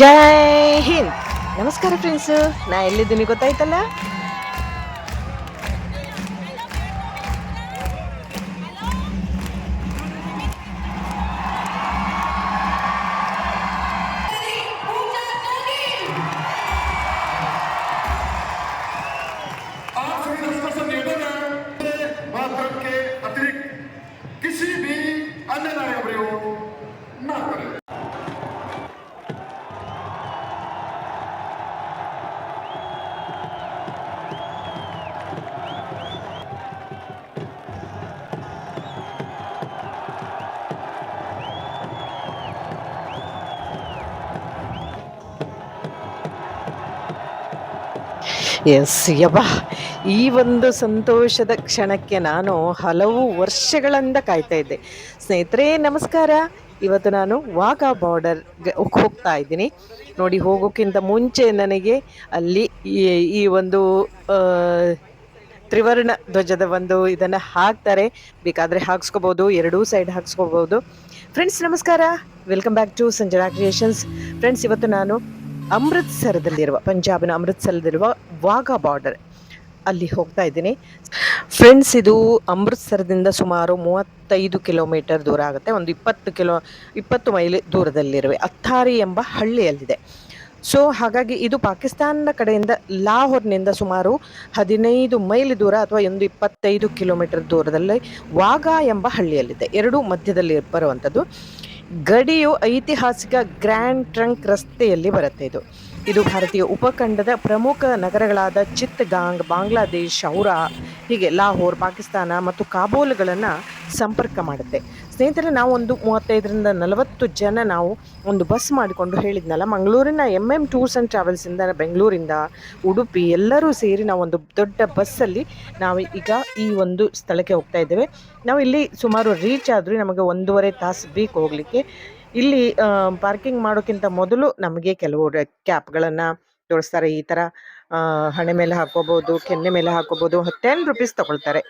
ಜೈ ಹಿಂದ್. ನಮಸ್ಕಾರ ಫ್ರೆಂಡ್ಸ್, ನಾ ಎಲ್ಲಿದ್ದೀನಿ ಗೊತ್ತಾಯ್ತಲ್ಲ? आप सभी दर्शकों से निवेदन है मातरम के अतिरिक्त किसी भी अन्य नारे का प्रयोग न करें। ಎಸ್ ಯಬ್ಬ, ಈ ಒಂದು ಸಂತೋಷದ ಕ್ಷಣಕ್ಕೆ ನಾನು ಹಲವು ವರ್ಷಗಳಿಂದ ಕಾಯ್ತಾ ಇದ್ದೆ. ಸ್ನೇಹಿತರೆ ನಮಸ್ಕಾರ. ಇವತ್ತು ನಾನು ವಾಘಾ ಬಾರ್ಡರ್ ಹೋಗ್ತಾ ಇದ್ದೀನಿ. ನೋಡಿ, ಹೋಗೋಕ್ಕಿಂತ ಮುಂಚೆ ನನಗೆ ಅಲ್ಲಿ ಈ ಒಂದು ಆ, ತ್ರಿವರ್ಣ ಧ್ವಜದ ಒಂದು ಇದನ್ನ ಹಾಕ್ತಾರೆ. ಬೇಕಾದ್ರೆ ಹಾಕ್ಸ್ಕೋಬಹುದು, ಎರಡೂ ಸೈಡ್ ಹಾಕ್ಸ್ಕೋಬಹುದು. ಫ್ರೆಂಡ್ಸ್ ನಮಸ್ಕಾರ, welcome back to Sanjana creations. Friends, ಇವತ್ತು ನಾನು ಅಮೃತ್ಸರದಲ್ಲಿರುವ, ಪಂಜಾಬ್ನ ಅಮೃತ್ಸರದಲ್ಲಿರುವ ವಾಘಾ ಬಾರ್ಡರ್ ಅಲ್ಲಿ ಹೋಗ್ತಾ ಇದ್ದೀನಿ. ಫ್ರೆಂಡ್ಸ್, ಇದು ಅಮೃತ್ಸರದಿಂದ ಸುಮಾರು 35 ಕಿಲೋಮೀಟರ್ ದೂರ ಆಗುತ್ತೆ. ಒಂದು 20 ಮೈಲಿ ದೂರದಲ್ಲಿರುವೆ ಅತ್ತಾರಿ ಎಂಬ ಹಳ್ಳಿಯಲ್ಲಿದೆ. ಸೊ ಹಾಗಾಗಿ ಇದು ಪಾಕಿಸ್ತಾನದ ಕಡೆಯಿಂದ ಲಾಹೋರ್ನಿಂದ ಸುಮಾರು 15 ಮೈಲಿ ದೂರ ಅಥವಾ ಒಂದು 25 ಕಿಲೋಮೀಟರ್ ದೂರದಲ್ಲಿ ವಾಘಾ ಎಂಬ ಹಳ್ಳಿಯಲ್ಲಿದೆ. ಎರಡೂ ಮಧ್ಯದಲ್ಲಿ ಬರುವಂಥದ್ದು. ಗಡಿಯು ಐತಿಹಾಸಿಕ ಗ್ರ್ಯಾಂಡ್ ಟ್ರಂಕ್ ರಸ್ತೆಯಲ್ಲಿ ಬರುತ್ತೆ. ಇದು ಭಾರತೀಯ ಉಪಖಂಡದ ಪ್ರಮುಖ ನಗರಗಳಾದ ಚಿತ್ತಗಾಂಗ್, ಬಾಂಗ್ಲಾದೇಶ್, ಔರಾ, ಹೀಗೆ ಲಾಹೋರ್, ಪಾಕಿಸ್ತಾನ ಮತ್ತು ಕಾಬೂಲ್ಗಳನ್ನು ಸಂಪರ್ಕ ಮಾಡುತ್ತೆ. ಸ್ನೇಹಿತರೆ, ನಾವು ಒಂದು 35ರಿಂದ 40 ಜನ ನಾವು ಒಂದು ಬಸ್ ಮಾಡಿಕೊಂಡು, ಹೇಳಿದ್ನಲ್ಲ, ಮಂಗಳೂರಿನ ಟೂರ್ಸ್ ಆ್ಯಂಡ್ ಟ್ರಾವೆಲ್ಸಿಂದ, ಬೆಂಗಳೂರಿಂದ, ಉಡುಪಿ ಎಲ್ಲರೂ ಸೇರಿ ನಾವು ಒಂದು ದೊಡ್ಡ ಬಸ್ಸಲ್ಲಿ ನಾವು ಈಗ ಈ ಒಂದು ಸ್ಥಳಕ್ಕೆ ಹೋಗ್ತಾ ಇದ್ದೇವೆ. ನಾವು ಇಲ್ಲಿ ಸುಮಾರು ರೀಚ್ ಆದರೂ ನಮಗೆ 1.5 ತಾಸು ಬೇಕು ಹೋಗಲಿಕ್ಕೆ. ಇಲ್ಲಿ ಪಾರ್ಕಿಂಗ್ ಮಾಡೋಕ್ಕಿಂತ ಮೊದಲು ನಮಗೆ ಕೆಲವು ಕ್ಯಾಪ್ಗಳನ್ನು ತೋರಿಸ್ತಾರೆ. ಈ ಥರ ಹಣೆ ಮೇಲೆ ಹಾಕೋಬಹುದು, ಕೆನ್ನೆ ಮೇಲೆ ಹಾಕೋಬಹುದು. 10 ರುಪೀಸ್ ತಗೊಳ್ತಾರೆ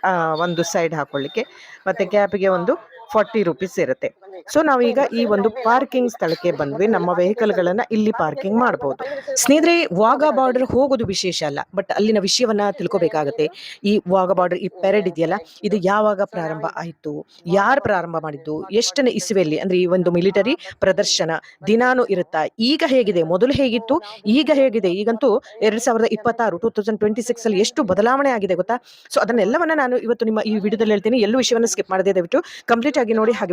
ಒಂದು ಸೈಡ್ ಹಾಕೊಳ್ಳಿಕ್ಕೆ, ಮತ್ತು ಕ್ಯಾಪಿಗೆ ಒಂದು 40 ರುಪೀಸ್ ಇರುತ್ತೆ. ಸೊ ನಾವೀಗ ಈ ಒಂದು ಪಾರ್ಕಿಂಗ್ ಸ್ಥಳಕ್ಕೆ ಬಂದ್ವಿ. ನಮ್ಮ ವೆಹಿಕಲ್ಗಳನ್ನು ಇಲ್ಲಿ ಪಾರ್ಕಿಂಗ್ ಮಾಡಬಹುದು. ಸ್ನೇಹಿತರೆ, ವಾಘಾ ಬಾರ್ಡರ್ ಹೋಗೋದು ವಿಶೇಷ ಅಲ್ಲ, ಬಟ್ ಅಲ್ಲಿನ ವಿಷಯವನ್ನ ತಿಳ್ಕೊಬೇಕಾಗತ್ತೆ. ಈ ವಾಘಾ ಬಾರ್ಡರ್, ಈ ಪೆರೇಡ್ ಇದೆಯಲ್ಲ, ಇದು ಯಾವಾಗ ಪ್ರಾರಂಭ ಆಯಿತು, ಯಾರು ಪ್ರಾರಂಭ ಮಾಡಿದ್ದು, ಎಷ್ಟನೇ ಇಸುವೆಯಲ್ಲಿ, ಅಂದ್ರೆ ಈ ಒಂದು ಮಿಲಿಟರಿ ಪ್ರದರ್ಶನ ದಿನಾನು ಇರುತ್ತಾ, ಈಗ ಹೇಗಿದೆ, ಮೊದಲು ಹೇಗಿತ್ತು, ಈಗ ಹೇಗಿದೆ, ಈಗಂತೂ 2026 2026 ಅಲ್ಲಿ ಎಷ್ಟು ಬದಲಾವಣೆ ಆಗಿದೆ ಗೊತ್ತಾ. ಸೊ ಅದನ್ನೆಲ್ಲವನ್ನ ನಾನು ಇವತ್ತು ನಿಮ್ಮ ಈ ವಿಡಿಯೋದಲ್ಲಿ ಹೇಳ್ತೀನಿ. ಎಲ್ಲೂ ವಿಷಯವನ್ನು ಸ್ಕಿಪ್ ಮಾಡದೆ ದಯವಿಟ್ಟು ಕಂಪ್ಲೀಟ್ ಆಗಿ ನೋಡಿ. ಹಾಗೆ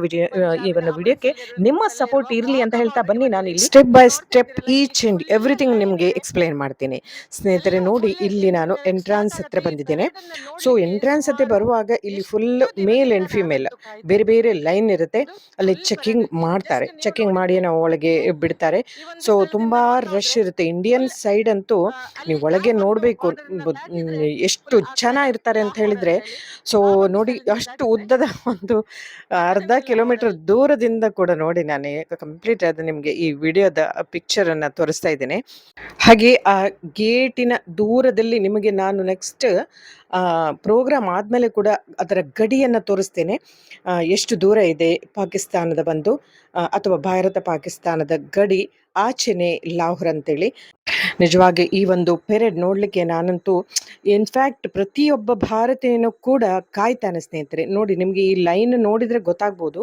ಈ ಒಂದು ವಿಡಿಯೋಕ್ಕೆ ನಿಮ್ಮ ಸಪೋರ್ಟ್ ಇರಲಿ ಅಂತ ಹೇಳ್ತಾ ಬನ್ನಿ. ನಾನು ಇಲ್ಲಿ step by step each and everything ನಿಮಗೆ ಎಕ್ಸ್ಪ್ಲೈನ್ ಮಾಡ್ತೀನಿ. ಸ್ನೇಹಿತರೆ ನೋಡಿ, ಇಲ್ಲಿ ನಾನು ಎಂಟ್ರಾನ್ಸ್ ಹತ್ರ ಬಂದಿದ್ದೇನೆ. ಸೊ ಎಂಟ್ರಾನ್ಸ್ ಹತ್ರ ಬರುವಾಗ ಇಲ್ಲಿ ಫುಲ್ ಮೇಲ್ ಅಂಡ್ ಫಿಮೇಲ್ ಬೇರೆ ಬೇರೆ ಲೈನ್ ಇರುತ್ತೆ. ಅಲ್ಲಿ ಚೆಕಿಂಗ್ ಮಾಡ್ತಾರೆ. ಚೆಕಿಂಗ್ ಮಾಡಿ ನಾವು ಒಳಗೆ ಬಿಡ್ತಾರೆ. ಸೊ ತುಂಬಾ ರಶ್ ಇರುತ್ತೆ. ಇಂಡಿಯನ್ ಸೈಡ್ ಅಂತೂ ನೀವು ಒಳಗೆ ನೋಡಬೇಕು ಎಷ್ಟು ಜನ ಇರ್ತಾರೆ ಅಂತ ಹೇಳಿದ್ರೆ. ಸೊ ನೋಡಿ, ಅಷ್ಟು ಉದ್ದದ ಒಂದು ಅರ್ಧ ಕಿಲೋಮೀಟರ್ ದೂರದಿಂದ ಕೂಡ ನೋಡಿ, ನಾನು ಕಂಪ್ಲೀಟ್ ಆದ ನಿಮಗೆ ಈ ವಿಡಿಯೋದ ಪಿಕ್ಚರ್ ಅನ್ನ ತೋರಿಸ್ತಾ ಇದ್ದೇನೆ. ಹಾಗೆ ಆ ಗೇಟಿನ ದೂರದಲ್ಲಿ ನಿಮಗೆ ನಾನು ನೆಕ್ಸ್ಟ್ ಪ್ರೋಗ್ರಾಮ್ ಆದಮೇಲೆ ಕೂಡ ಅದರ ಗಡಿಯನ್ನು ತೋರಿಸ್ತೇನೆ. ಎಷ್ಟು ದೂರ ಇದೆ ಪಾಕಿಸ್ತಾನದ ಬಂದು ಅಥವಾ ಭಾರತ ಪಾಕಿಸ್ತಾನದ ಗಡಿ ಆಚೆನೆ ಲಾಹೋರ್ ಅಂತೇಳಿ. ನಿಜವಾಗಿ ಈ ಒಂದು ಪೆರೇಡ್ ನೋಡಲಿಕ್ಕೆ ನಾನಂತೂ ಇನ್ಫ್ಯಾಕ್ಟ್ ಪ್ರತಿಯೊಬ್ಬ ಭಾರತೀಯನೂ ಕೂಡ ಕಾಯ್ತಾನೆ. ಸ್ನೇಹಿತರೆ ನೋಡಿ, ನಿಮಗೆ ಈ ಲೈನ್ ನೋಡಿದರೆ ಗೊತ್ತಾಗ್ಬೋದು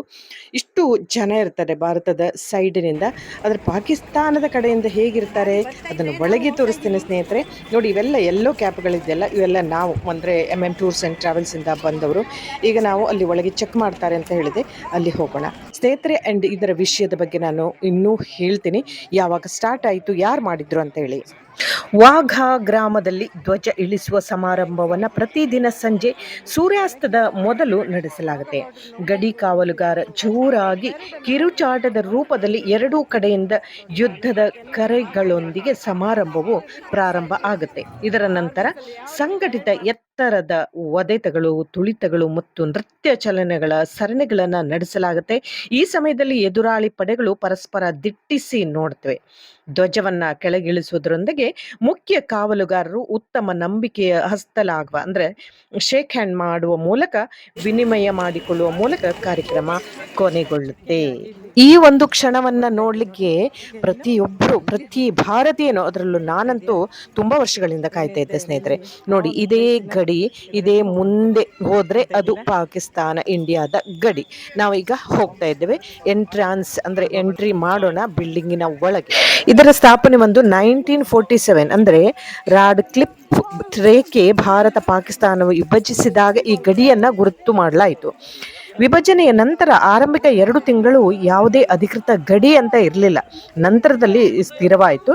ಇಷ್ಟು ಜನ ಇರ್ತಾರೆ ಭಾರತದ ಸೈಡಿನಿಂದ. ಆದರೆ ಪಾಕಿಸ್ತಾನದ ಕಡೆಯಿಂದ ಹೇಗಿರ್ತಾರೆ ಅದನ್ನು ಒಳಗೆ ತೋರಿಸ್ತೇನೆ ಸ್ನೇಹಿತರೆ. ನೋಡಿ, ಇವೆಲ್ಲ ಎಲ್ಲೋ ಕ್ಯಾಪ್ಗಳಿದೆಯಲ್ಲ, ಇವೆಲ್ಲ ನಾವು ಅಂದರೆ ಟೂರ್ಸ್ ಆ್ಯಂಡ್ ಟ್ರಾವೆಲ್ಸಿಂದ ಬಂದವರು. ಈಗ ನಾವು ಅಲ್ಲಿ ಒಳಗೆ ಚೆಕ್ ಮಾಡ್ತಾರೆ ಅಂತ ಹೇಳಿದೆ, ಅಲ್ಲಿ ಹೋಗೋಣ ಸ್ನೇಹಿತರೆ. ಆ್ಯಂಡ್ ಇದರ ವಿಷಯದ ಬಗ್ಗೆ ನಾನು ಇನ್ನೂ ಹೇಳ್ತೀನಿ, ಯಾವಾಗ ಸ್ಟಾರ್ಟ್ ಆಯಿತು, ಯಾರು ಮಾಡಿದ್ರು ಅಂತ ಹೇಳಿ. ವಾಘಾ ಗ್ರಾಮದಲ್ಲಿ ಧ್ವಜ ಇಳಿಸುವ ಸಮಾರಂಭವನ್ನು ಪ್ರತಿದಿನ ಸಂಜೆ ಸೂರ್ಯಾಸ್ತದ ಮೊದಲು ನಡೆಸಲಾಗುತ್ತೆ. ಗಡಿ ಕಾವಲುಗಾರ ಜೋರಾಗಿ ಕಿರುಚಾಟದ ರೂಪದಲ್ಲಿ ಎರಡೂ ಕಡೆಯಿಂದ ಯುದ್ಧದ ಕರೆಗಳೊಂದಿಗೆ ಸಮಾರಂಭವು ಪ್ರಾರಂಭ ಆಗುತ್ತೆ. ಇದರ ನಂತರ ಸಂಘಟಿತ ಎತ್ತರದ ಒದೆತಗಳು, ತುಳಿತಗಳು ಮತ್ತು ನೃತ್ಯ ಚಲನೆಗಳ ಸರಣಿಗಳನ್ನು ನಡೆಸಲಾಗುತ್ತೆ. ಈ ಸಮಯದಲ್ಲಿ ಎದುರಾಳಿ ಪಡೆಗಳು ಪರಸ್ಪರ ದಿಟ್ಟಿಸಿ ನೋಡ್ತವೆ. ಧ್ವಜವನ್ನ ಕೆಳಗಿಳಿಸುವುದರೊಂದಿಗೆ ಮುಖ್ಯ ಕಾವಲುಗಾರರು ಉತ್ತಮ ನಂಬಿಕೆಯ ಹಸ್ತಲಾಗುವ ಅಂದರೆ ಶೇಕ್ ಹ್ಯಾಂಡ್ ಮಾಡುವ ಮೂಲಕ, ವಿನಿಮಯ ಮಾಡಿಕೊಳ್ಳುವ ಮೂಲಕ ಕಾರ್ಯಕ್ರಮ ಕೊನೆಗೊಳ್ಳುತ್ತೆ. ಈ ಒಂದು ಕ್ಷಣವನ್ನ ನೋಡ್ಲಿಕ್ಕೆ ಪ್ರತಿ ಭಾರತೀಯನು, ಅದರಲ್ಲೂ ನಾನಂತೂ ತುಂಬಾ ವರ್ಷಗಳಿಂದ ಕಾಯ್ತಾ ಇದ್ದೆ ಸ್ನೇಹಿತರೆ. ನೋಡಿ, ಇದೇ ಗಡಿ, ಇದೇ ಮುಂದೆ ಹೋದ್ರೆ ಅದು ಪಾಕಿಸ್ತಾನ ಇಂಡಿಯಾದ ಗಡಿ. ನಾವೀಗ ಹೋಗ್ತಾ ಇದ್ದೇವೆ. ಅಂದ್ರೆ ಎಂಟ್ರಿ ಮಾಡೋಣ ಬಿಲ್ಡಿಂಗಿನ ಒಳಗೆ. ಇದರ ಸ್ಥಾಪನೆ ಒಂದು 1947, ಅಂದ್ರೆ ರಾಡ್ ಕ್ಲಿಪ್ ರೇಖೆ ಭಾರತ ಪಾಕಿಸ್ತಾನವು ವಿಭಜಿಸಿದಾಗ ಈ ಗಡಿಯನ್ನ ಗುರುತು ಮಾಡಲಾಯಿತು. ವಿಭಜನೆಯ ನಂತರ ಆರಂಭಿಕ 2 ತಿಂಗಳು ಯಾವುದೇ ಅಧಿಕೃತ ಗಡಿ ಅಂತ ಇರಲಿಲ್ಲ. ನಂತರದಲ್ಲಿ ಸ್ಥಿರವಾಯಿತು.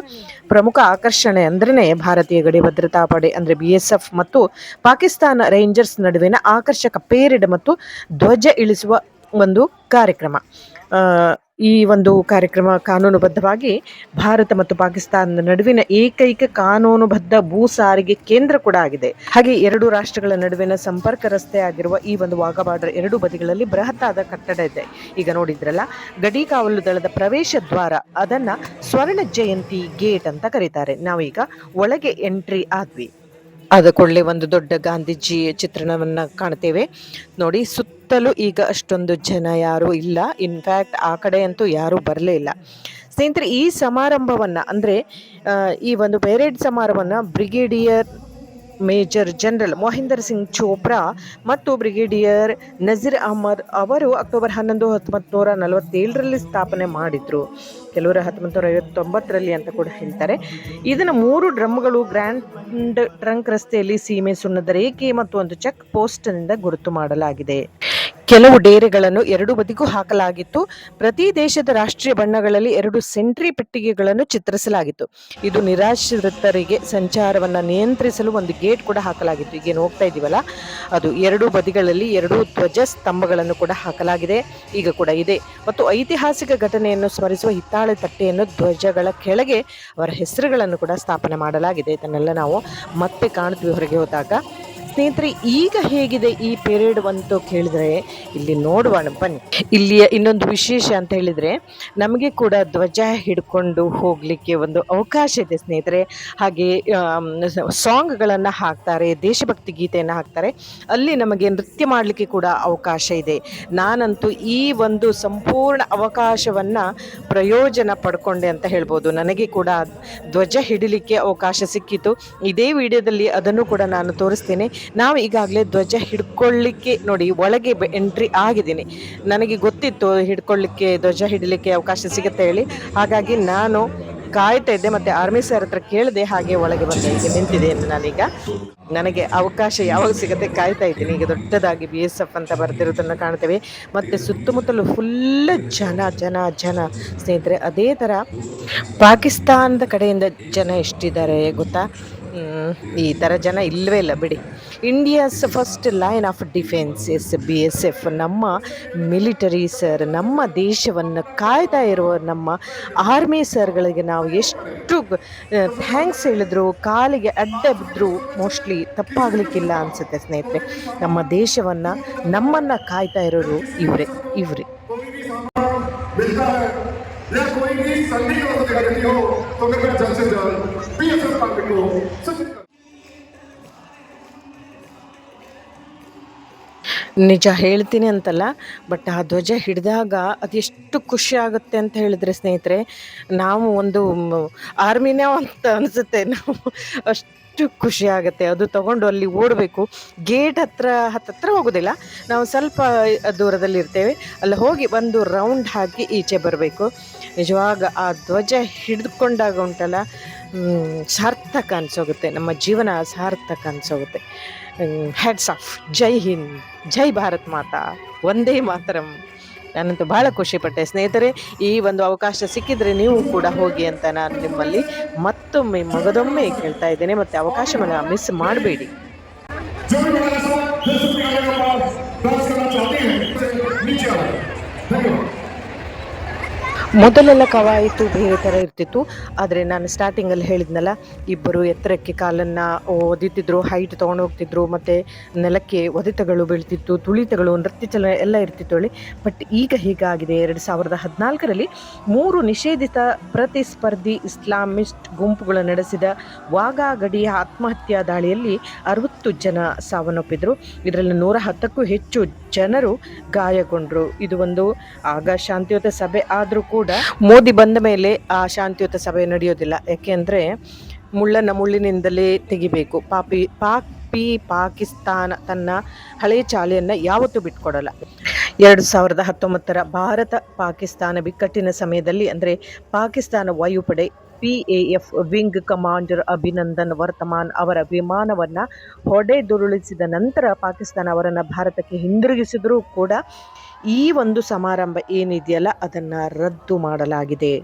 ಪ್ರಮುಖ ಆಕರ್ಷಣೆ ಅಂದ್ರೇನೆ ಭಾರತೀಯ ಗಡಿ ಭದ್ರತಾ ಪಡೆ ಅಂದ್ರೆ BSF ಮತ್ತು ಪಾಕಿಸ್ತಾನ ರೇಂಜರ್ಸ್ ನಡುವಿನ ಆಕರ್ಷಕ ಪೇರೇಡ್ ಮತ್ತು ಧ್ವಜ ಇಳಿಸುವ ಒಂದು ಕಾರ್ಯಕ್ರಮ. ಈ ಒಂದು ಕಾರ್ಯಕ್ರಮ ಕಾನೂನುಬದ್ಧವಾಗಿ ಭಾರತ ಮತ್ತು ಪಾಕಿಸ್ತಾನದ ನಡುವಿನ ಏಕೈಕ ಕಾನೂನುಬದ್ಧ ಭೂ ಸಾರಿಗೆ ಕೇಂದ್ರ ಕೂಡ ಆಗಿದೆ. ಹಾಗೆ 2 ರಾಷ್ಟ್ರಗಳ ನಡುವಿನ ಸಂಪರ್ಕ ರಸ್ತೆ ಆಗಿರುವ ಈ ಒಂದು ವಾಘಾ ಬಾರ್ಡರ್ 2 ಬದಿಗಳಲ್ಲಿ ಬೃಹತ್ತಾದ ಕಟ್ಟಡ ಇದೆ. ಈಗ ನೋಡಿದ್ರಲ್ಲ, ಗಡಿ ಕಾವಲು ದಳದ ಪ್ರವೇಶ ದ್ವಾರ, ಅದನ್ನ ಸ್ವರ್ಣ ಜಯಂತಿ ಗೇಟ್ ಅಂತ ಕರೀತಾರೆ. ನಾವೀಗ ಒಳಗೆ ಎಂಟ್ರಿ ಆದ್ವಿ. ಆದ ಕೂಡಲೇ ಒಂದು ದೊಡ್ಡ ಗಾಂಧೀಜಿ ಚಿತ್ರಣವನ್ನ ಕಾಣ್ತೇವೆ. ನೋಡಿ, ಸುತ್ತಲೂ ಈಗ ಅಷ್ಟೊಂದು ಜನ ಯಾರು ಇಲ್ಲ. ಇನ್ಫ್ಯಾಕ್ಟ್ ಆ ಕಡೆ ಅಂತೂ ಯಾರೂ ಬರಲೇ ಇಲ್ಲ. ಸ್ನೇಹಿತರೆ, ಈ ಸಮಾರಂಭವನ್ನ ಅಂದ್ರೆ ಈ ಒಂದು ಪೆರೇಡ್ ಸಮಾರಂಭವನ್ನ brigadier major general Mohinder Singh Chopra ಮತ್ತು ಬ್ರಿಗೇಡಿಯರ್ ನಜೀರ್ ಅಹಮದ್ ಅವರು ಅಕ್ಟೋಬರ್ 11, 1947ರಲ್ಲಿ ಸ್ಥಾಪನೆ ಮಾಡಿದ್ರು. ಕೆಲವರು 1959ರಲ್ಲಿ ಅಂತ ಕೂಡ ಹೇಳ್ತಾರೆ. ಇದನ್ನು 3 ಡ್ರಮ್ಗಳು ಗ್ರ್ಯಾಂಡ್ ಟ್ರಂಕ್ ರಸ್ತೆಯಲ್ಲಿ ಸೀಮೆ ಸುಣ್ಣದ ರೇಖೆ ಮತ್ತು ಒಂದು ಚೆಕ್ ಪೋಸ್ಟ್ ನಿಂದ ಗುರುತು ಮಾಡಲಾಗಿದೆ. ಕೆಲವು ಡೇರೆಗಳನ್ನು 2 ಬದಿಗೂ ಹಾಕಲಾಗಿತ್ತು. ಪ್ರತಿ ದೇಶದ ರಾಷ್ಟ್ರೀಯ ಬಣ್ಣಗಳಲ್ಲಿ 2 ಸೆಂಟ್ರಿ ಪೆಟ್ಟಿಗೆಗಳನ್ನು ಚಿತ್ರಿಸಲಾಗಿತ್ತು. ಇದು ನಿರಾಶ್ರಿತರಿಗೆ ಸಂಚಾರವನ್ನ ನಿಯಂತ್ರಿಸಲು ಒಂದು ಗೇಟ್ ಕೂಡ ಹಾಕಲಾಗಿತ್ತು. ಈಗೇನು ಹೋಗ್ತಾ ಇದೀವಲ್ಲ, ಅದು 2 ಬದಿಗಳಲ್ಲಿ 2 ಧ್ವಜ ಸ್ತಂಭಗಳನ್ನು ಕೂಡ ಹಾಕಲಾಗಿದೆ. ಈಗ ಕೂಡ ಇದೆ. ಮತ್ತು ಐತಿಹಾಸಿಕ ಘಟನೆಯನ್ನು ಸ್ಮರಿಸುವ ಹಿತ್ತಾಳೆ ತಟ್ಟೆಯನ್ನು ಧ್ವಜಗಳ ಕೆಳಗೆ ಅವರ ಹೆಸರುಗಳನ್ನು ಕೂಡ ಸ್ಥಾಪನೆ ಮಾಡಲಾಗಿದೆ. ಇದನ್ನೆಲ್ಲ ನಾವು ಮತ್ತೆ ಕಾಣ್ತೀವಿ ಹೊರಗೆ ಹೋದಾಗ. ಸ್ನೇಹಿತರೆ, ಈಗ ಹೇಗಿದೆ ಈ ಪೆರೇಡ್ ಅಂತ ಕೇಳಿದ್ರೆ ಇಲ್ಲಿ ನೋಡುವ ಬನ್ನಿ. ಇಲ್ಲಿಯ ಇನ್ನೊಂದು ವಿಶೇಷ ಅಂತ ಹೇಳಿದ್ರೆ, ನಮಗೆ ಕೂಡ ಧ್ವಜ ಹಿಡ್ಕೊಂಡು ಹೋಗ್ಲಿಕ್ಕೆ ಒಂದು ಅವಕಾಶ ಇದೆ ಸ್ನೇಹಿತರೆ. ಹಾಗೆ ಸಾಂಗ್ಗಳನ್ನು ಹಾಕ್ತಾರೆ, ದೇಶಭಕ್ತಿ ಗೀತೆಯನ್ನು ಹಾಕ್ತಾರೆ. ಅಲ್ಲಿ ನಮಗೆ ನೃತ್ಯ ಮಾಡಲಿಕ್ಕೆ ಕೂಡ ಅವಕಾಶ ಇದೆ. ನಾನಂತೂ ಈ ಒಂದು ಸಂಪೂರ್ಣ ಅವಕಾಶವನ್ನ ಪ್ರಯೋಜನ ಪಡ್ಕೊಂಡೆ ಅಂತ ಹೇಳ್ಬೋದು. ನನಗೆ ಕೂಡ ಧ್ವಜ ಹಿಡಿಲಿಕ್ಕೆ ಅವಕಾಶ ಸಿಕ್ಕಿತು. ಇದೇ ವಿಡಿಯೋದಲ್ಲಿ ಅದನ್ನು ಕೂಡ ನಾನು ತೋರಿಸ್ತೇನೆ. ನಾವು ಈಗಾಗಲೇ ಧ್ವಜ ಹಿಡ್ಕೊಳ್ಳಿಕ್ಕೆ ನೋಡಿ ಒಳಗೆ ಎಂಟ್ರಿ ಆಗಿದ್ದೀನಿ. ನನಗೆ ಗೊತ್ತಿತ್ತು ಹಿಡ್ಕೊಳ್ಳಿಕ್ಕೆ, ಧ್ವಜ ಹಿಡಲಿಕ್ಕೆ ಅವಕಾಶ ಸಿಗುತ್ತೆ ಹೇಳಿ. ಹಾಗಾಗಿ ನಾನು ಕಾಯ್ತಾ ಇದ್ದೆ, ಮತ್ತೆ ಆರ್ಮಿ ಸರ್ ಹತ್ರ ಕೇಳಿದೆ. ಹಾಗೆ ಒಳಗೆ ಬಂದೆ, ಈಗ ನಿಂತಿದೆ ನಾನೀಗ. ನನಗೆ ಅವಕಾಶ ಯಾವಾಗ ಸಿಗುತ್ತೆ ಕಾಯ್ತಾ ಇದ್ದೀನಿ. ಈಗ ದೊಡ್ಡದಾಗಿ BSF ಅಂತ ಬರ್ತಿರೋದನ್ನು ಕಾಣ್ತೇವೆ. ಮತ್ತೆ ಸುತ್ತಮುತ್ತಲು ಫುಲ್ ಜನ ಸ್ನೇಹಿತರೆ. ಅದೇ ಥರ ಪಾಕಿಸ್ತಾನದ ಕಡೆಯಿಂದ ಜನ ಎಷ್ಟಿದ್ದಾರೆ ಗೊತ್ತಾ? ಈ ಥರ ಜನ ಇಲ್ಲವೇ ಇಲ್ಲ ಬಿಡಿ. India's first line of defence is BSF. ನಮ್ಮ ಮಿಲಿಟರಿ ಸರ್, ನಮ್ಮ ದೇಶವನ್ನು ಕಾಯ್ತಾ ಇರುವ ನಮ್ಮ ಆರ್ಮಿ ಸರ್ಗಳಿಗೆ ನಾವು ಎಷ್ಟು ಥ್ಯಾಂಕ್ಸ್ ಹೇಳಿದ್ರು, ಕಾಲಿಗೆ ಅಡ್ಡ ಬಿದ್ದರೂ ಮೋಸ್ಟ್ಲಿ ತಪ್ಪಾಗಲಿಕ್ಕಿಲ್ಲ ಅನಿಸುತ್ತೆ ಸ್ನೇಹಿತರೆ. ನಮ್ಮ ದೇಶವನ್ನು, ನಮ್ಮನ್ನು ಕಾಯ್ತಾ ಇರೋರು ಇವರೇ. या कोई भी संधि करती हो तो कृपया जल्द से जल्द BSF पार्टी को सूचित कर। ನಿಜ ಹೇಳ್ತೀನಿ ಅಂತಲ್ಲ, ಬಟ್ ಆ ಧ್ವಜ ಹಿಡಿದಾಗ ಅದೆಷ್ಟು ಖುಷಿ ಆಗುತ್ತೆ ಅಂತ ಹೇಳಿದ್ರೆ ಸ್ನೇಹಿತರೆ, ನಾವು ಒಂದು ಆರ್ಮಿನೇ ಅಂತ ಅನಿಸುತ್ತೆ. ನಾವು ಅಷ್ಟು ಖುಷಿ ಆಗುತ್ತೆ. ಅದು ತಗೊಂಡು ಅಲ್ಲಿ ಓಡಬೇಕು. ಗೇಟ್ ಹತ್ರ ಹೋಗೋದಿಲ್ಲ, ನಾವು ಸ್ವಲ್ಪ ದೂರದಲ್ಲಿ ಇರ್ತೇವೆ. ಅಲ್ಲಿ ಹೋಗಿ ಒಂದು ರೌಂಡ್ ಹಾಕಿ ಈಚೆ ಬರಬೇಕು. ನಿಜವಾಗ ಆ ಧ್ವಜ ಹಿಡಿದುಕೊಂಡಾಗ ಉಂಟಲ್ಲ, ಸಾರ್ಥಕ ಅನಿಸೋಗುತ್ತೆ, ನಮ್ಮ ಜೀವನ ಸಾರ್ಥಕ ಅನಿಸೋಗುತ್ತೆ. Hats off. ಜೈ ಹಿಂದ್, ಜೈ ಭಾರತ್ ಮಾತಾ, ವಂದೇ ಮಾತರಂ. ನಾನಂತೂ ಬಹಳ ಖುಷಿಪಟ್ಟೆ ಸ್ನೇಹಿತರೆ. ಈ ಒಂದು ಅವಕಾಶ ಸಿಕ್ಕಿದ್ರೆ ನೀವು ಕೂಡ ಹೋಗಿ ಅಂತ ನಾನು ನಿಮ್ಮಲ್ಲಿ ಮಗದೊಮ್ಮೆ ಕೇಳ್ತಾ ಇದ್ದೇನೆ. ಮತ್ತು ಅವಕಾಶವನ್ನು ಮಿಸ್ ಮಾಡಬೇಡಿ. ಮೊದಲೆಲ್ಲ ಕವಾಯಿತು ಬೇರೆ ಥರ ಇರ್ತಿತ್ತು. ಆದರೆ ನಾನು ಸ್ಟಾರ್ಟಿಂಗಲ್ಲಿ ಹೇಳಿದ್ನಲ್ಲ, ಇಬ್ಬರು ಎತ್ತರಕ್ಕೆ ಕಾಲನ್ನು ಒದಿತಿದ್ರು, ಹೈಟ್ ತೊಗೊಂಡು ಹೋಗ್ತಿದ್ರು, ಮತ್ತು ನೆಲಕ್ಕೆ ಒದೆತಗಳು ಬೀಳ್ತಿತ್ತು, ತುಳಿತಗಳು, ನೃತ್ಯ ಚಲನೆ ಎಲ್ಲ ಇರ್ತಿತ್ತು ಹೇಳಿ. ಬಟ್ ಈಗ ಹೀಗಾಗಿದೆ, 2014ರಲ್ಲಿ 3 ನಿಷೇಧಿತ ಪ್ರತಿಸ್ಪರ್ಧಿ ಇಸ್ಲಾಮಿಸ್ಟ್ ಗುಂಪುಗಳು ನಡೆಸಿದ ವಾಘಾ ಗಡಿ ಆತ್ಮಹತ್ಯಾ ದಾಳಿಯಲ್ಲಿ 60 ಜನ ಸಾವನ್ನಪ್ಪಿದ್ರು. ಇದರಲ್ಲಿ 110ಕ್ಕೂ ಹೆಚ್ಚು ಜನರು ಗಾಯಗೊಂಡರು. ಇದು ಒಂದು ಆಗ ಶಾಂತಿಯುತ ಸಭೆ ಆದರೂ ಕೂಡ ಮೋದಿ ಬಂದ ಮೇಲೆ ಆ ಶಾಂತಿಯುತ ಸಭೆ ನಡೆಯೋದಿಲ್ಲ. ಯಾಕೆಂದರೆ ಮುಳ್ಳನ್ನು ಮುಳ್ಳಿನಿಂದಲೇ ತೆಗಿಬೇಕು. ಪಾಕಿಸ್ತಾನ ತನ್ನ ಹಳೆ ಚಾಳಿಯನ್ನು ಯಾವತ್ತೂ ಬಿಟ್ಕೊಡಲ್ಲ. 2019ರ ಭಾರತ ಪಾಕಿಸ್ತಾನ ಬಿಕ್ಕಟ್ಟಿನ ಸಮಯದಲ್ಲಿ, ಅಂದರೆ ಪಾಕಿಸ್ತಾನ ವಾಯುಪಡೆ PAF wing commander Abhinandan Varthaman ಅವರ ವಿಮಾನವನ್ನು ಹೊಡೆದುರುಳಿಸಿದ ನಂತರ ಪಾಕಿಸ್ತಾನ ಅವರನ್ನು ಭಾರತಕ್ಕೆ ಹಿಂದಿರುಗಿಸಿದರೂ ಕೂಡ ಈ ಒಂದು ಸಮಾರಂಭ ಏನಿದೆಯಲ್ಲ ಅದನ್ನು ರದ್ದು ಮಾಡಲಾಗಿದೆ.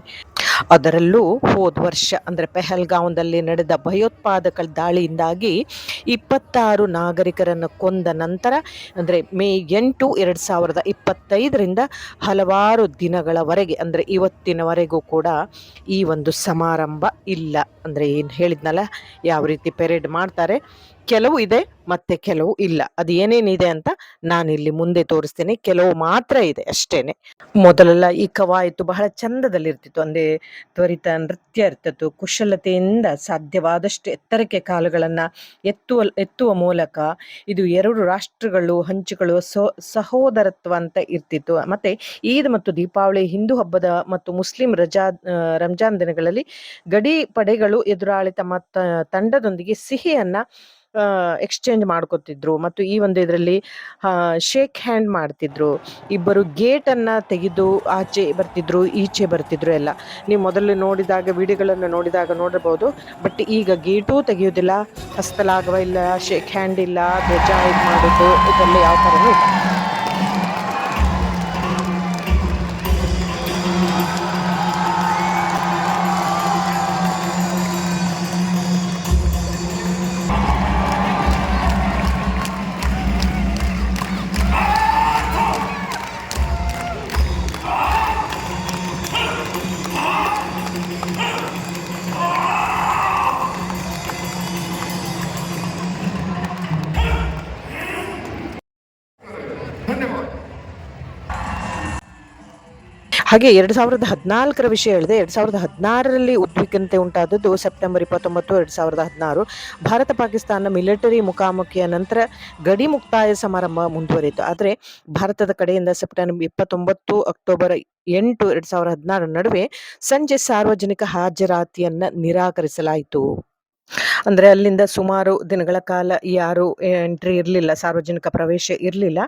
ಅದರಲ್ಲೂ ಹೋದ ವರ್ಷ ಅಂದರೆ ಪೆಹಲ್ಗಾಂವ್ದಲ್ಲಿ ನಡೆದ ಭಯೋತ್ಪಾದಕ ದಾಳಿಯಿಂದಾಗಿ 26 ನಾಗರಿಕರನ್ನು ಕೊಂದ ನಂತರ, ಅಂದರೆ ಮೇ 8, 2025ರಿಂದ ಹಲವಾರು ದಿನಗಳವರೆಗೆ, ಅಂದರೆ ಇವತ್ತಿನವರೆಗೂ ಕೂಡ ಈ ಒಂದು ಸಮಾರಂಭ ಇಲ್ಲ. ಅಂದರೆ ಏನು ಹೇಳಿದ್ನಲ್ಲ, ಯಾವ ರೀತಿ ಪೆರೇಡ್ ಮಾಡ್ತಾರೆ, ಕೆಲವು ಇದೆ ಮತ್ತು ಕೆಲವು ಇಲ್ಲ. ಅದು ಏನೇನಿದೆ ಅಂತ ನಾನಿಲ್ಲಿ ಮುಂದೆ ತೋರಿಸ್ತೀನಿ. ಕೆಲವು ಮಾತ್ರ ಇದೆ ಅಷ್ಟೇನೆ. ಮೊದಲೆಲ್ಲ ಈ ಕವಾಯಿತು ಬಹಳ ಚಂದದಲ್ಲಿರ್ತಿತ್ತು. ಅಂದರೆ ತ್ವರಿತ ನೃತ್ಯ ಇರ್ತಿತ್ತು. ಕುಶಲತೆಯಿಂದ ಸಾಧ್ಯವಾದಷ್ಟು ಎತ್ತರಕ್ಕೆ ಕಾಲುಗಳನ್ನು ಎತ್ತುವ ಮೂಲಕ ಇದು 2 ರಾಷ್ಟ್ರಗಳು ಹಂಚಿಕೊಳ್ಳುವ ಸಹೋದರತ್ವ ಅಂತ ಇರ್ತಿತ್ತು. ಮತ್ತು ಈದ್ ಮತ್ತು ದೀಪಾವಳಿ, ಹಿಂದೂ ಹಬ್ಬದ ಮತ್ತು ಮುಸ್ಲಿಂ ರಂಜಾನ್ ದಿನಗಳಲ್ಲಿ ಗಡಿ ಪಡೆಗಳು ಎದುರಾಳಿ ತಮ್ಮ ತಂಡದೊಂದಿಗೆ ಸಿಹಿಯನ್ನು ಎಕ್ಸ್ಚೇಂಜ್ ಮಾಡ್ಕೊತಿದ್ರು. ಮತ್ತು ಈ ಒಂದು ಇದರಲ್ಲಿ ಶೇಕ್ ಹ್ಯಾಂಡ್ ಮಾಡ್ತಿದ್ರು. ಇಬ್ಬರು ಗೇಟನ್ನು ತೆಗೆದು ಆಚೆ ಬರ್ತಿದ್ರು, ಈಚೆ ಬರ್ತಿದ್ರು ಎಲ್ಲ. ನೀವು ಮೊದಲು ನೋಡಿದಾಗ, ವಿಡಿಯೋಗಳನ್ನು ನೋಡಿದಾಗ ನೋಡಬಹುದು. ಬಟ್ ಈಗ ಗೇಟೂ ತೆಗೆಯೋದಿಲ್ಲ, ಹಸ್ತಲಾಘವ ಇಲ್ಲ, ಶೇಕ್ ಹ್ಯಾಂಡ್ ಇಲ್ಲ, ಧ್ವಜ ಇದು ಮಾಡೋದು ಇದೆಲ್ಲ ಯಾವ ಥರನೂ ಇಲ್ಲ. ಧನ್ಯವಾದ. ಹಾಗೆ 2014ರ ವಿಷಯ ಹೇಳಿದೆ. 2016ರಲ್ಲಿ ಉದ್ವಿಗ್ನತೆ ಉಂಟಾದದ್ದು ಸೆಪ್ಟೆಂಬರ್ 29, 2016. ಭಾರತ ಪಾಕಿಸ್ತಾನ ಮಿಲಿಟರಿ ಮುಖಾಮುಖಿಯ ನಂತರ ಗಡಿ ಮುಕ್ತಾಯ ಸಮಾರಂಭ ಮುಂದುವರಿಯಿತು. ಆದರೆ ಭಾರತದ ಕಡೆಯಿಂದ ಸೆಪ್ಟೆಂಬರ್ 29, ಅಕ್ಟೋಬರ್ 8, 2016 ನಡುವೆ ಸಂಜೆ ಸಾರ್ವಜನಿಕ ಹಾಜರಾತಿಯನ್ನು ನಿರಾಕರಿಸಲಾಯಿತು. ಅಂದರೆ ಅಲ್ಲಿಂದ ಸುಮಾರು ದಿನಗಳ ಕಾಲ ಯಾರು ಎಂಟ್ರಿ ಇರಲಿಲ್ಲ, ಸಾರ್ವಜನಿಕ ಪ್ರವೇಶ ಇರಲಿಲ್ಲ.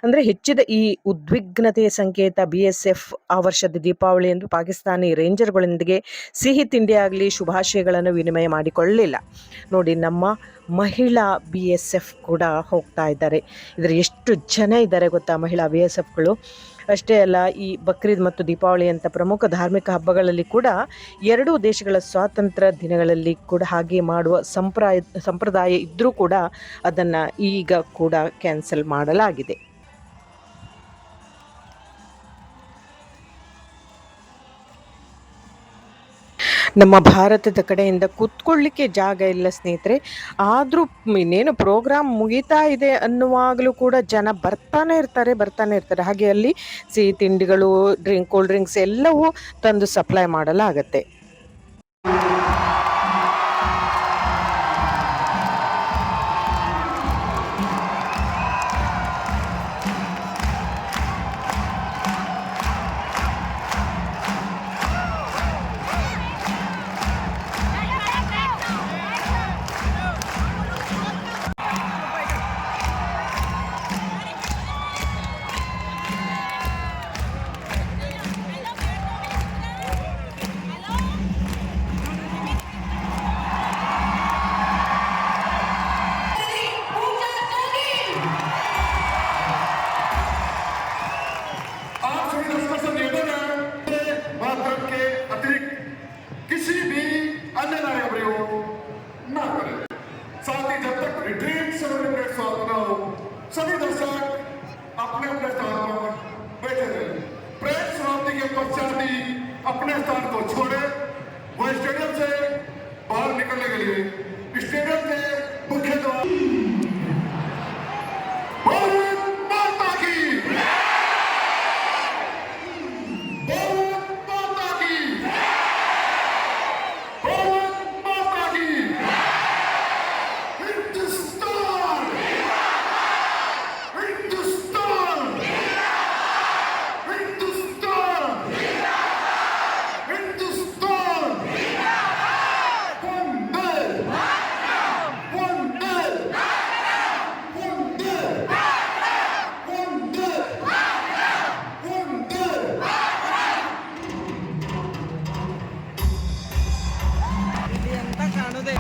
ಅಂದರೆ ಹೆಚ್ಚಿದ ಈ ಉದ್ವಿಗ್ನತೆಯ ಸಂಕೇತ BSF ಆ ವರ್ಷದ ದೀಪಾವಳಿ ಎಂದು ಪಾಕಿಸ್ತಾನಿ ರೇಂಜರ್ಗಳೊಂದಿಗೆ ಸಿಹಿ ತಿಂಡಿ ಆಗಲಿ ಶುಭಾಶಯಗಳನ್ನು ವಿನಿಮಯ ಮಾಡಿಕೊಳ್ಳಲಿಲ್ಲ. ನೋಡಿ, ನಮ್ಮ ಮಹಿಳಾ BSF ಕೂಡ ಹೋಗ್ತಾ ಇದ್ದಾರೆ. ಇದರ ಎಷ್ಟು ಜನ ಇದ್ದಾರೆ ಗೊತ್ತಾ ಮಹಿಳಾ BSFಗಳು. ಅಷ್ಟೇ ಅಲ್ಲ, ಈ ಬಕ್ರೀದ್ ಮತ್ತು ದೀಪಾವಳಿ ಅಂತ ಪ್ರಮುಖ ಧಾರ್ಮಿಕ ಹಬ್ಬಗಳಲ್ಲಿ ಕೂಡ 2 ದೇಶಗಳ ಸ್ವಾತಂತ್ರ್ಯ ದಿನಗಳಲ್ಲಿ ಕೂಡ ಹಾಗೆ ಮಾಡುವ ಸಂಪ್ರದಾಯ ಇದ್ದರೂ ಕೂಡ ಅದನ್ನು ಈಗ ಕೂಡ ಕ್ಯಾನ್ಸಲ್ ಮಾಡಲಾಗಿದೆ. ನಮ್ಮ ಭಾರತದ ಕಡೆಯಿಂದ ಕೂತ್ಕೊಳ್ಳಿಕ್ಕೆ ಜಾಗ ಇಲ್ಲ ಸ್ನೇಹಿತರೆ. ಆದರೂ ಇನ್ನೇನು ಪ್ರೋಗ್ರಾಮ್ ಮುಗಿತಾ ಇದೆ ಅನ್ನುವಾಗಲೂ ಕೂಡ ಜನ ಬರ್ತಾನೆ ಇರ್ತಾರೆ. ಹಾಗೆ ಅಲ್ಲಿ ಸಿಹಿ ತಿಂಡಿಗಳು, ಕೋಲ್ಡ್ ಡ್ರಿಂಕ್ಸ್ ಎಲ್ಲವೂ ತಂದು ಸಪ್ಲೈ ಮಾಡಲಾಗತ್ತೆ. अपने स्थान को छोड़े वो स्टेडियम से बाहर निकलने के लिए स्टेडियम के मुख्य द्वार भारत माता की भारत माता की भारत माता की हिंदुस्तान हिंदुस्तान हिंदुस्तान हिंदुस्तान वंदे वंदे वंदे वंदे वंदे ಇಲ್ಲಿ ಅಂತ ಕಾಣೋದೇ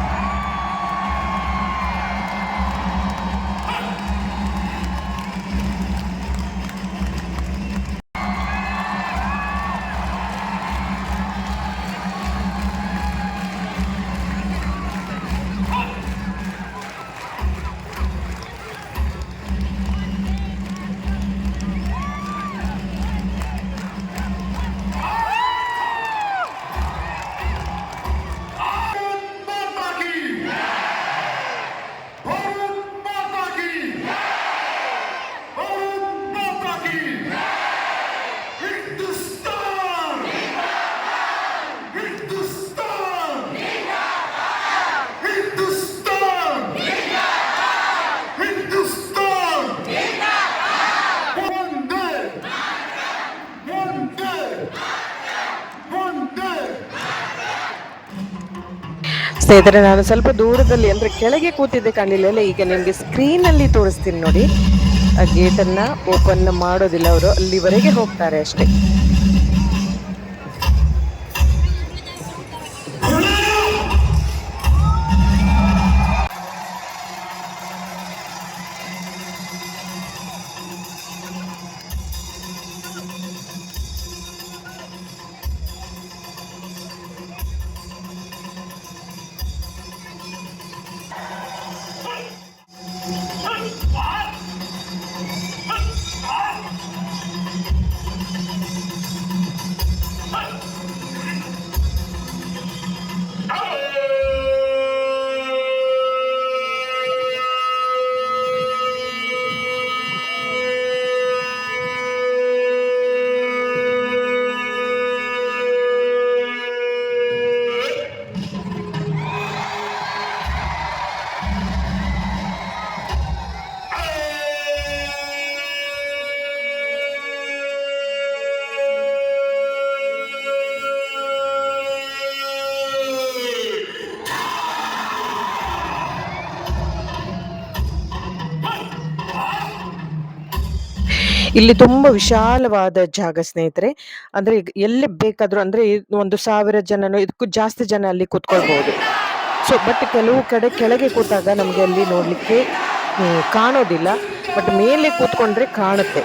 माता की भारत माता की भारत माता की हिंदुस्तान हिंदुस्तान हिंदुस्तान हिंदुस्तान वंदे वंदे वंदे ಸ್ನೇಹಿತರೆ, ನಾನು ಸ್ವಲ್ಪ ದೂರದಲ್ಲಿ ಅಂದರೆ ಕೆಳಗೆ ಕೂತಿದ್ದೆ ಕಾಣಲಿಲ್ಲ. ಈಗ ನಿಮಗೆ ಸ್ಕ್ರೀನಲ್ಲಿ ತೋರಿಸ್ತೀನಿ ನೋಡಿ. ಆ ಗೇಟನ್ನು ಓಪನ್ ಮಾಡೋದಿಲ್ಲ, ಅವರು ಅಲ್ಲಿವರೆಗೆ ಹೋಗ್ತಾರೆ ಅಷ್ಟೇ. ಇಲ್ಲಿ ತುಂಬ ವಿಶಾಲವಾದ ಜಾಗ ಸ್ನೇಹಿತರೆ. ಅಂದ್ರೆ ಈಗ ಎಲ್ಲಿ ಬೇಕಾದ್ರೂ ಅಂದ್ರೆ 1,000 ಜನನೋ ಇದಕ್ಕೂ ಜಾಸ್ತಿ ಜನ ಅಲ್ಲಿ ಕೂತ್ಕೊಳ್ಬಹುದು. ಸೊ ಬಟ್ ಕೆಲವು ಕಡೆ ಕೆಳಗೆ ಕೂತಾಗ ನಮಗೆ ಅಲ್ಲಿ ನೋಡ್ಲಿಕ್ಕೆ ಕಾಣೋದಿಲ್ಲ, ಬಟ್ ಮೇಲೆ ಕೂತ್ಕೊಂಡ್ರೆ ಕಾಣುತ್ತೆ.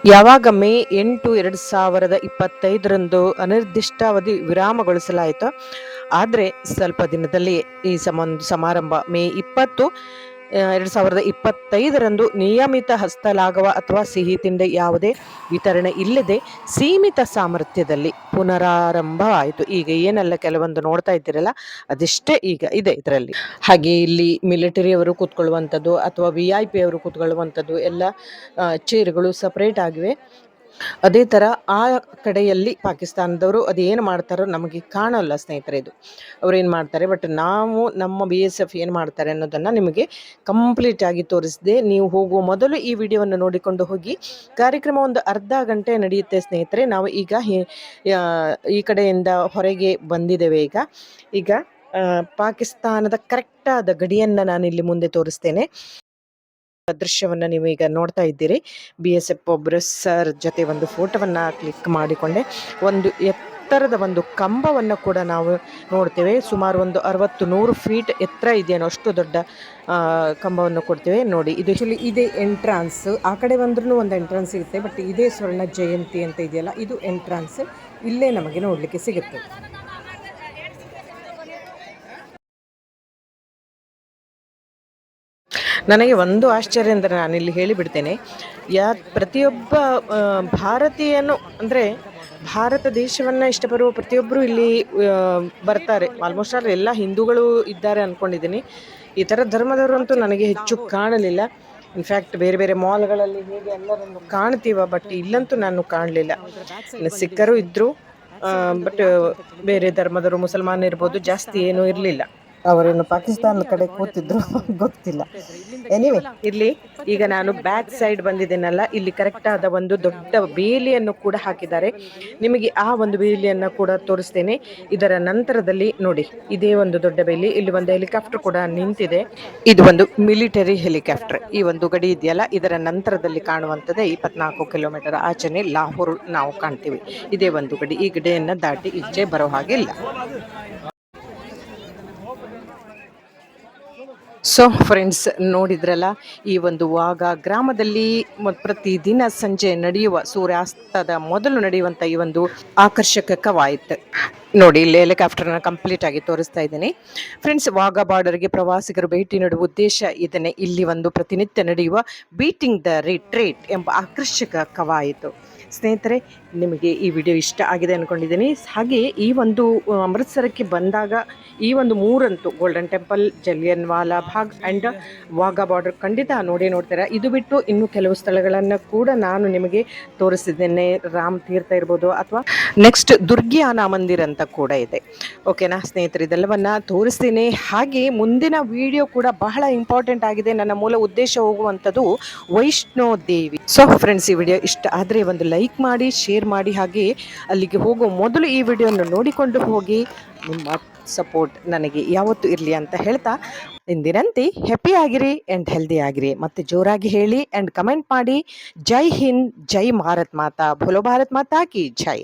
ಯಾವಾಗ ಮೇ 8, 2025 ಅನಿರ್ದಿಷ್ಟಾವಧಿ ವಿರಾಮಗೊಳಿಸಲಾಯಿತು. ಆದರೆ ಸ್ವಲ್ಪ ದಿನದಲ್ಲಿ ಈ ಸಮಾರಂಭ ಮೇ 20, 2025 ನಿಯಮಿತ ಹಸ್ತಲಾಘವ ಅಥವಾ ಸಿಹಿ ತಿಂಡಿ ಯಾವುದೇ ವಿತರಣೆ ಇಲ್ಲದೆ ಸೀಮಿತ ಸಾಮರ್ಥ್ಯದಲ್ಲಿ ಪುನರಾರಂಭವಾಯಿತು. ಈಗ ಏನೆಲ್ಲ ಕೆಲವೊಂದು ನೋಡ್ತಾ ಇದ್ದೀರಲ್ಲ, ಅದಿಷ್ಟೇ ಈಗ ಇದೆ ಇದರಲ್ಲಿ. ಹಾಗೆ ಇಲ್ಲಿ ಮಿಲಿಟರಿ ಅವರು ಕೂತ್ಕೊಳ್ಳುವಂಥದ್ದು ಅಥವಾ VIP ಅವರು ಕೂತ್ಕೊಳ್ಳುವಂಥದ್ದು ಎಲ್ಲ ಚೇರ್ಗಳು ಸಪರೇಟ್ ಆಗಿವೆ. ಅದೇ ಥರ ಆ ಕಡೆಯಲ್ಲಿ ಪಾಕಿಸ್ತಾನದವರು ಅದೇನು ಮಾಡ್ತಾರೋ ನಮಗೆ ಕಾಣಲ್ಲ ಸ್ನೇಹಿತರೆ. ಇದು ಅವ್ರೇನು ಮಾಡ್ತಾರೆ, ಬಟ್ ನಾವು ನಮ್ಮ BSF ಏನು ಮಾಡ್ತಾರೆ ಅನ್ನೋದನ್ನು ನಿಮಗೆ ಕಂಪ್ಲೀಟ್ ಆಗಿ ತೋರಿಸಿದೆ. ನೀವು ಹೋಗುವ ಮೊದಲು ಈ ವಿಡಿಯೋವನ್ನು ನೋಡಿಕೊಂಡು ಹೋಗಿ. ಕಾರ್ಯಕ್ರಮ ಒಂದು ಅರ್ಧ ಗಂಟೆ ನಡೆಯುತ್ತೆ ಸ್ನೇಹಿತರೆ. ನಾವು ಈಗ ಈ ಕಡೆಯಿಂದ ಹೊರಗೆ ಬಂದಿದ್ದೇವೆ. ಈಗ ಪಾಕಿಸ್ತಾನದ ಕರೆಕ್ಟಾದ ಗಡಿಯನ್ನು ನಾನಿಲ್ಲಿ ಮುಂದೆ ತೋರಿಸ್ತೇನೆ. ದೃಶ್ಯವನ್ನು ನೀವು ಈಗ ನೋಡ್ತಾ ಇದ್ದೀರಿ. BSF ಒಬ್ಬರು ಸರ್ ಜೊತೆ ಒಂದು ಫೋಟೋವನ್ನು ಕ್ಲಿಕ್ ಮಾಡಿಕೊಂಡೆ. ಒಂದು ಎತ್ತರದ ಒಂದು ಕಂಬವನ್ನು ಕೂಡ ನಾವು ನೋಡ್ತೇವೆ. ಸುಮಾರು ಒಂದು 60-100 ಫೀಟ್ ಎತ್ತರ ಇದೆಯೋ ಅಷ್ಟು ದೊಡ್ಡ ಕಂಬವನ್ನು ಕೊಡ್ತೇವೆ ನೋಡಿ. ಇದು ಆ್ಯಕ್ಚುಲಿ ಇದೇ ಎಂಟ್ರಾನ್ಸ್. ಆ ಕಡೆ ಬಂದ್ರೂ ಒಂದು ಎಂಟ್ರಾನ್ಸ್ ಸಿಗುತ್ತೆ, ಬಟ್ ಇದೇ ಸ್ವರ್ಣ ಜಯಂತಿ ಅಂತ ಇದೆಯಲ್ಲ, ಇದು ಎಂಟ್ರಾನ್ಸ್. ಇಲ್ಲೇ ನಮಗೆ ನೋಡಲಿಕ್ಕೆ ಸಿಗುತ್ತೆ. ನನಗೆ ಒಂದು ಆಶ್ಚರ್ಯ ಅಂದರೆ ನಾನಿಲ್ಲಿ ಹೇಳಿಬಿಡ್ತೇನೆ. ಪ್ರತಿಯೊಬ್ಬ ಆ, ಭಾರತೀಯನು ಅಂದರೆ ಭಾರತ ದೇಶವನ್ನು ಇಷ್ಟಪಡುವ ಪ್ರತಿಯೊಬ್ಬರು ಇಲ್ಲಿ ಬರ್ತಾರೆ. ಆಲ್ಮೋಸ್ಟ್ ಆಲ್ ಎಲ್ಲ ಹಿಂದೂಗಳು ಇದ್ದಾರೆ ಅಂದ್ಕೊಂಡಿದ್ದೀನಿ. ಇತರ ಧರ್ಮದವರಂತೂ ನನಗೆ ಹೆಚ್ಚು ಕಾಣಲಿಲ್ಲ. ಇನ್ಫ್ಯಾಕ್ಟ್ ಬೇರೆ ಬೇರೆ ಮಾಲ್ಗಳಲ್ಲಿ ಹೇಗೆ ಎಲ್ಲರನ್ನು ಕಾಣ್ತೀವ, ಬಟ್ ಇಲ್ಲಂತೂ ನಾನು ಕಾಣಲಿಲ್ಲ. ಸಿಖ್ಖರು ಇದ್ದರು, ಬಟ್ ಬೇರೆ ಧರ್ಮದವರು ಮುಸಲ್ಮಾನ ಇರ್ಬೋದು, ಜಾಸ್ತಿ ಏನೂ ಇರಲಿಲ್ಲ. ಅವರೇನು ಪಾಕಿಸ್ತಾನದ ಕಡೆ ಕೂತಿದ್ರು ಗೊತ್ತಿಲ್ಲ. ಎನಿವೆ ಇಲ್ಲಿ ಈಗ ನಾನು ಬ್ಯಾಕ್ ಸೈಡ್ ಬಂದಿದ್ದೇನಲ್ಲ, ಇಲ್ಲಿ ಕರೆಕ್ಟ್ ಆದ ಒಂದು ದೊಡ್ಡ ಬೇಲಿಯನ್ನು ಕೂಡ ಹಾಕಿದ್ದಾರೆ. ನಿಮಗೆ ಆ ಒಂದು ಬೇಲಿಯನ್ನು ಕೂಡ ತೋರಿಸ್ತೇನೆ. ಇದರ ನಂತರದಲ್ಲಿ ನೋಡಿ, ಇದೇ ಒಂದು ದೊಡ್ಡ ಬೇಲಿ, ಇಲ್ಲಿ ಒಂದು ಹೆಲಿಕಾಪ್ಟರ್ ಕೂಡ ನಿಂತಿದೆ. ಇದು ಒಂದು ಮಿಲಿಟರಿ ಹೆಲಿಕಾಪ್ಟರ್. ಈ ಒಂದು ಗಡಿ ಇದೆಯಲ್ಲ, ಇದರ ನಂತರದಲ್ಲಿ ಕಾಣುವಂಥದ್ದೇ 24 ಕಿಲೋಮೀಟರ್ ಆಚೆನೆ ಲಾಹೋರ್ ನಾವು ಕಾಣ್ತೀವಿ. ಇದೇ ಒಂದು ಗಡಿ. ಈ ಗಡಿಯನ್ನು ದಾಟಿ ಈಚೆ ಬರೋ ಹಾಗಿಲ್ಲ. ಸೊ ಫ್ರೆಂಡ್ಸ್, ನೋಡಿದ್ರಲ್ಲ, ಈ ಒಂದು ವಾಘ ಗ್ರಾಮದಲ್ಲಿ ಪ್ರತಿದಿನ ಸಂಜೆ ನಡೆಯುವ ಸೂರ್ಯಾಸ್ತದ ಮೊದಲು ನಡೆಯುವಂಥ ಈ ಒಂದು ಆಕರ್ಷಕ ಕವಾಯತ್ ನೋಡಿ. ಇಲ್ಲಿ ಹೆಲಿಕಾಪ್ಟರ್ನ ಕಂಪ್ಲೀಟ್ ಆಗಿ ತೋರಿಸ್ತಾ ಇದ್ದೀನಿ ಫ್ರೆಂಡ್ಸ್. ವಾಘಾ ಬಾರ್ಡರ್ಗೆ ಪ್ರವಾಸಿಗರು ಭೇಟಿ ನೀಡುವ ಉದ್ದೇಶ ಇದನ್ನೇ. ಇಲ್ಲಿ ಒಂದು ಪ್ರತಿನಿತ್ಯ ನಡೆಯುವ ಬೀಟಿಂಗ್ ದ ರಿಟ್ರೀಟ್ ಎಂಬ ಆಕರ್ಷಕ ಕವಾಯತು. ಸ್ನೇಹಿತರೆ, ನಿಮಗೆ ಈ ವಿಡಿಯೋ ಇಷ್ಟ ಆಗಿದೆ ಅಂದ್ಕೊಂಡಿದ್ದೀನಿ. ಹಾಗೆ ಈ ಒಂದು ಅಮೃತ್ಸರಕ್ಕೆ ಬಂದಾಗ ಈ ಒಂದು ಮೂರಂತೂ Golden Temple, Jallianwala Bagh and Wagah border ಖಂಡಿತ ನೋಡ್ತೀರಾ. ಇದು ಬಿಟ್ಟು ಇನ್ನೂ ಕೆಲವು ಸ್ಥಳಗಳನ್ನು ಕೂಡ ನಾನು ನಿಮಗೆ ತೋರಿಸಿದ್ದೇನೆ. ರಾಮ್ ತೀರ್ಥ ಇರ್ಬೋದು, ಅಥವಾ ನೆಕ್ಸ್ಟ್ ದುರ್ಗಿಯಾನ ಮಂದಿರ ಅಂತ ಕೂಡ ಇದೆ. ಓಕೆನಾ ಸ್ನೇಹಿತರೆ, ಇದೆಲ್ಲವನ್ನ ತೋರಿಸ್ತೀನಿ. ಹಾಗೆ ಮುಂದಿನ ವಿಡಿಯೋ ಕೂಡ ಬಹಳ ಇಂಪಾರ್ಟೆಂಟ್ ಆಗಿದೆ. ನನ್ನ ಮೂಲ ಉದ್ದೇಶ ಹೋಗುವಂಥದ್ದು ವೈಷ್ಣೋ ದೇವಿ. ಸೊ ಫ್ರೆಂಡ್ಸ್, ಈ ವಿಡಿಯೋ ಇಷ್ಟ ಆದರೆ ಒಂದು ಲೈಕ್ ಮಾಡಿ, ಶೇರ್ ಮಾಡಿ. ಹಾಗೆ ಅಲ್ಲಿಗೆ ಹೋಗೋ ಮೊದಲು ಈ ವಿಡಿಯೋನ ನೋಡಿಕೊಂಡು ಹೋಗಿ. ನಿಮ್ಮ ಸಪೋರ್ಟ್ ನನಗೆ ಯಾವತ್ತೂ ಇರಲಿ ಅಂತ ಹೇಳ್ತಾ, ಇಂದಿನಂತೆ ಹ್ಯಾಪಿ ಆಗಿರಿ ಆ್ಯಂಡ್ ಹೆಲ್ದಿ ಆಗಿರಿ. ಮತ್ತೆ ಜೋರಾಗಿ ಹೇಳಿ ಆ್ಯಂಡ್ ಕಮೆಂಟ್ ಮಾಡಿ. ಜೈ ಹಿಂದ್, ಜೈ ಭಾರತ್ ಮಾತಾ, ಭೋಲೋ ಭಾರತ್ ಮಾತಾ ಕಿ ಜೈ.